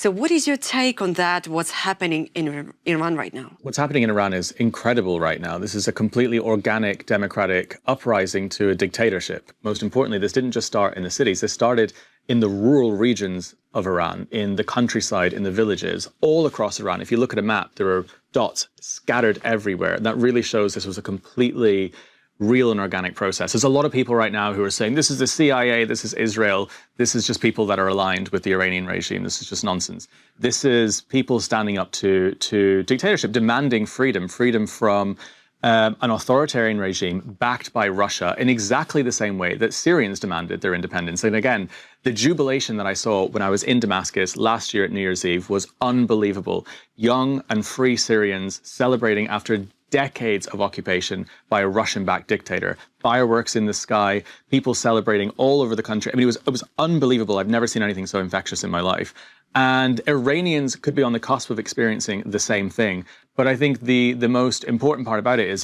So what is your take on that, what's happening in Iran right now? What's happening in Iran is incredible right now. This is a completely organic, democratic uprising to a dictatorship. Most importantly, this didn't just start in the cities. This started in the rural regions of Iran, in the countryside, in the villages, all across Iran. If you look at a map, there are dots scattered everywhere. And that really shows this was a completely real and organic process. There's a lot of people right now who are saying, this is the CIA, this is Israel, this is just people that are aligned with the Iranian regime, this is just nonsense. This is people standing up to dictatorship, demanding freedom from an authoritarian regime backed by Russia in exactly the same way that Syrians demanded their independence. And again, the jubilation that I saw when I was in Damascus last year at New Year's Eve was unbelievable. Young and free Syrians celebrating after decades of occupation by a Russian-backed dictator, fireworks in the sky, people celebrating all over the country. I mean, it was unbelievable. I've never seen anything so infectious in my life. And Iranians could be on the cusp of experiencing the same thing. But I think the most important part about it is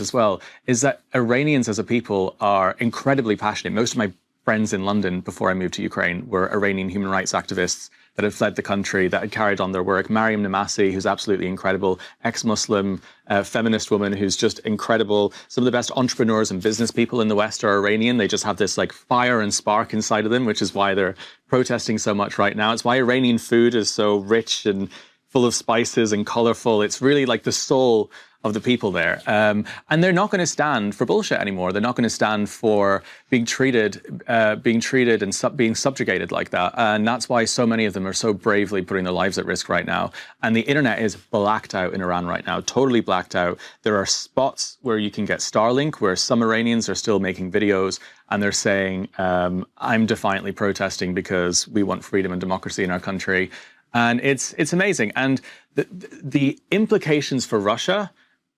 that Iranians as a people are incredibly passionate. Most of my friends in London before I moved to Ukraine were Iranian human rights activists that had fled the country, that had carried on their work. Mariam Namasi, who's absolutely incredible, ex-Muslim, feminist woman who's just incredible. Some of the best entrepreneurs and business people in the West are Iranian. They just have this like fire and spark inside of them, which is why they're protesting so much right now. It's why Iranian food is so rich and full of spices and colorful. It's really like the soul of the people there. And they're not going to stand for bullshit anymore. They're not going to stand for being treated and being subjugated like that. And that's why so many of them are so bravely putting their lives at risk right now. And the internet is blacked out in Iran right now, totally blacked out. There are spots where you can get Starlink, where some Iranians are still making videos and they're saying, I'm defiantly protesting because we want freedom and democracy in our country. And it's amazing. And the implications for Russia,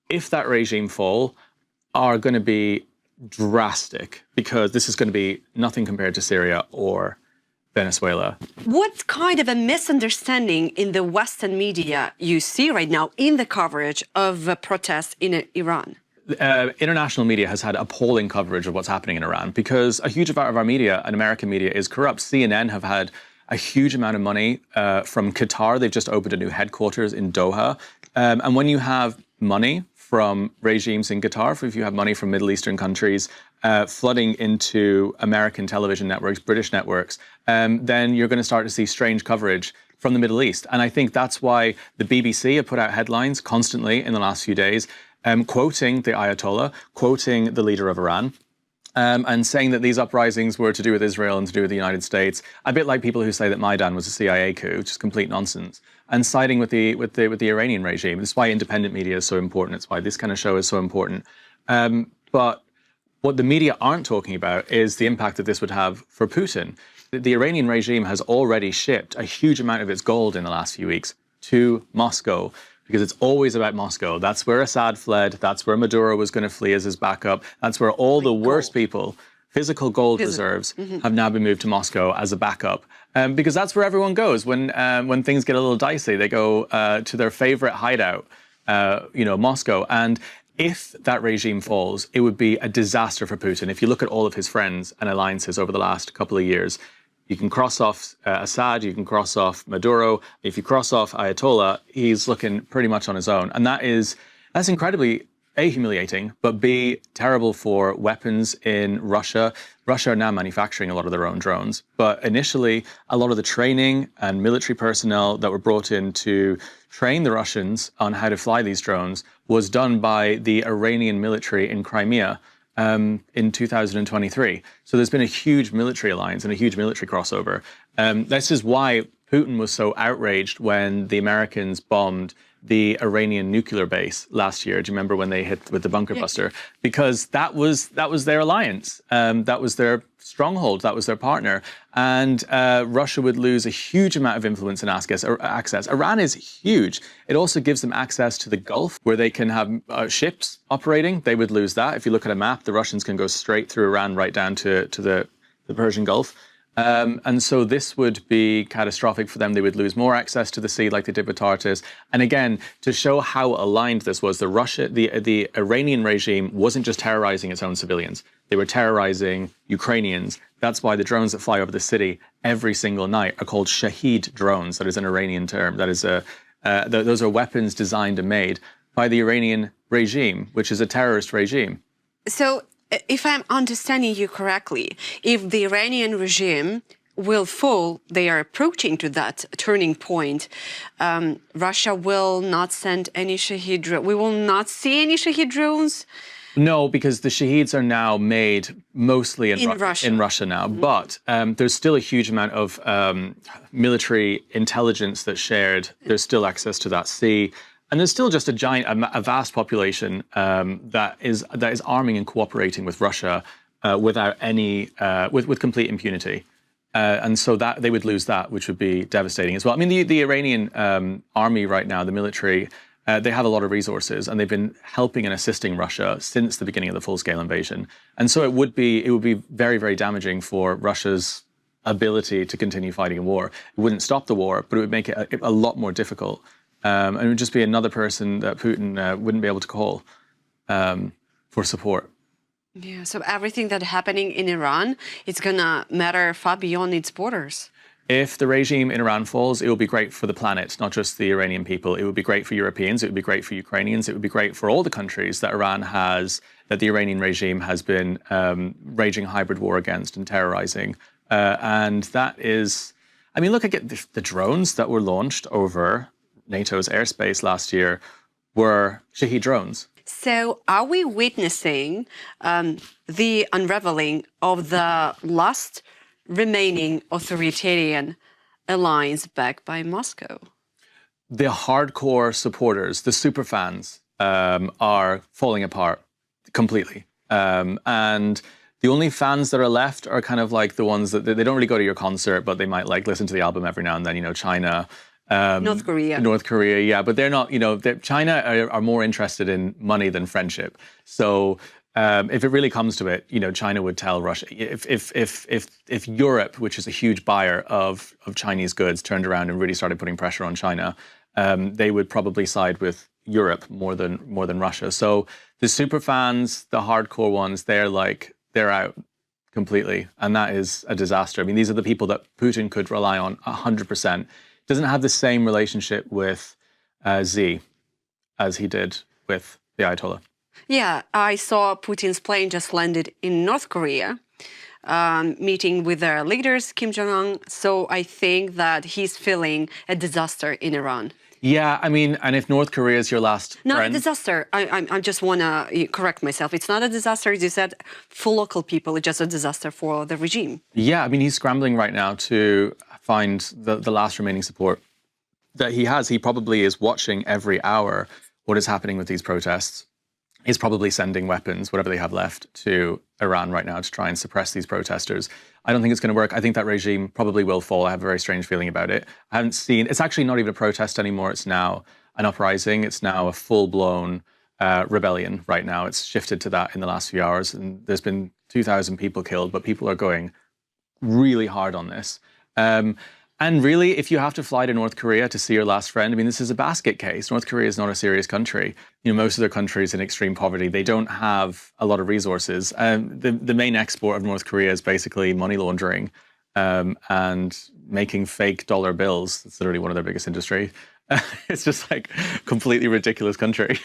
if that regime fall, are going to be drastic, because this is going to be nothing compared to Syria or Venezuela. What kind of a misunderstanding in the Western media you see right now in the coverage of protests in Iran? International media has had appalling coverage of what's happening in Iran, because a huge amount of our media and American media is corrupt. CNN have had a huge amount of money from Qatar. They've just opened a new headquarters in Doha. And when you have money from regimes in Qatar, if you have money from Middle Eastern countries flooding into American television networks, British networks, then you're going to start to see strange coverage from the Middle East. And I think that's why the BBC have put out headlines constantly in the last few days, quoting the Ayatollah, quoting the leader of Iran, and saying that these uprisings were to do with Israel and to do with the United States, a bit like people who say that Maidan was a CIA coup, which is complete nonsense, and siding with the Iranian regime. This is why independent media is so important. It's why this kind of show is so important. But what the media aren't talking about is the impact that this would have for Putin. The Iranian regime has already shipped a huge amount of its gold in the last few weeks to Moscow, because it's always about Moscow. That's where Assad fled. That's where Maduro was going to flee as his backup. That's where all the worst people, physical gold reserves, have now been moved to Moscow as a backup. Because that's where everyone goes when things get a little dicey. They go to their favorite hideout, Moscow. And if that regime falls, it would be a disaster for Putin. If you look at all of his friends and alliances over the last couple of years, you can cross off Assad, you can cross off Maduro. If you cross off Ayatollah, he's looking pretty much on his own. And that's incredibly, A, humiliating, but B, terrible for weapons in Russia. Russia are now manufacturing a lot of their own drones. But initially, a lot of the training and military personnel that were brought in to train the Russians on how to fly these drones was done by the Iranian military in Crimea in 2023. So there's been a huge military alliance and a huge military crossover. This is why Putin was so outraged when the Americans bombed the Iranian nuclear base last year. Do you remember when they hit with the bunker buster? Because that was their alliance. That was their stronghold. That was their partner. And Russia would lose a huge amount of influence and access. Iran is huge. It also gives them access to the Gulf, where they can have ships operating. They would lose that. If you look at a map, the Russians can go straight through Iran right down to the Persian Gulf. And so this would be catastrophic for them. They would lose more access to the sea like they did with Tartus. And again, to show how aligned this was, the Iranian regime wasn't just terrorizing its own civilians. They were terrorizing Ukrainians. That's why the drones that fly over the city every single night are called Shaheed drones. That is an Iranian term. That is those are weapons designed and made by the Iranian regime, which is a terrorist regime. So, if I'm understanding you correctly, if the Iranian regime will fall, they are approaching to that turning point, Russia will not send any Shaheed drones. We will not see any Shaheed drones? No, because the Shaheeds are now made mostly in Russia now. But there's still a huge amount of military intelligence that's shared. There's still access to that sea. And there's still just a vast population that is arming and cooperating with Russia without any with complete impunity, and so that they would lose that, which would be devastating as well. I mean, the Iranian army right now, the military, they have a lot of resources, and they've been helping and assisting Russia since the beginning of the full-scale invasion. And so it would be very, very damaging for Russia's ability to continue fighting a war. It wouldn't stop the war, but it would make it a lot more difficult. And it would just be another person that Putin wouldn't be able to call for support. Yeah, so everything that's happening in Iran, it's going to matter far beyond its borders. If the regime in Iran falls, it will be great for the planet, not just the Iranian people. It would be great for Europeans. It would be great for Ukrainians. It would be great for all the countries that that the Iranian regime has been waging hybrid war against and terrorizing. And that is, I mean, look at the drones that were launched over NATO's airspace last year were Shaheed drones. So are we witnessing the unraveling of the last remaining authoritarian alliance backed by Moscow? The hardcore supporters, the superfans, are falling apart completely. And the only fans that are left are kind of like the ones that they don't really go to your concert, but they might like listen to the album every now and then, China. North Korea, yeah, but they're not, China are more interested in money than friendship. So if it really comes to it, China would tell Russia, if Europe, which is a huge buyer of Chinese goods, turned around and really started putting pressure on China, they would probably side with Europe more than Russia. So the super fans, the hardcore ones, they're out completely, and that is a disaster. I mean, these are the people that Putin could rely on 100%. Doesn't have the same relationship with Z as he did with the Ayatollah. Yeah, I saw Putin's plane just landed in North Korea, meeting with their leaders, Kim Jong-un. So I think that he's feeling a disaster in Iran. Yeah, I mean, and if North Korea is your last Not friend... a disaster. I just want to correct myself. It's not a disaster, as you said, for local people. It's just a disaster for the regime. Yeah, I mean, he's scrambling right now to find the last remaining support that he has. He probably is watching every hour what is happening with these protests. He's probably sending weapons, whatever they have left, to Iran right now to try and suppress these protesters. I don't think it's going to work. I think that regime probably will fall. I have a very strange feeling about it. I haven't seen, it's actually not even a protest anymore. It's now an uprising. It's now a full-blown rebellion right now. It's shifted to that in the last few hours. And there's been 2,000 people killed, but people are going really hard on this. And really, if you have to fly to North Korea to see your last friend, I mean, this is a basket case. North Korea is not a serious country. Most of their countries in extreme poverty, they don't have a lot of resources. The main export of North Korea is basically money laundering and making fake dollar bills. It's literally one of their biggest industry. It's just like a completely ridiculous country.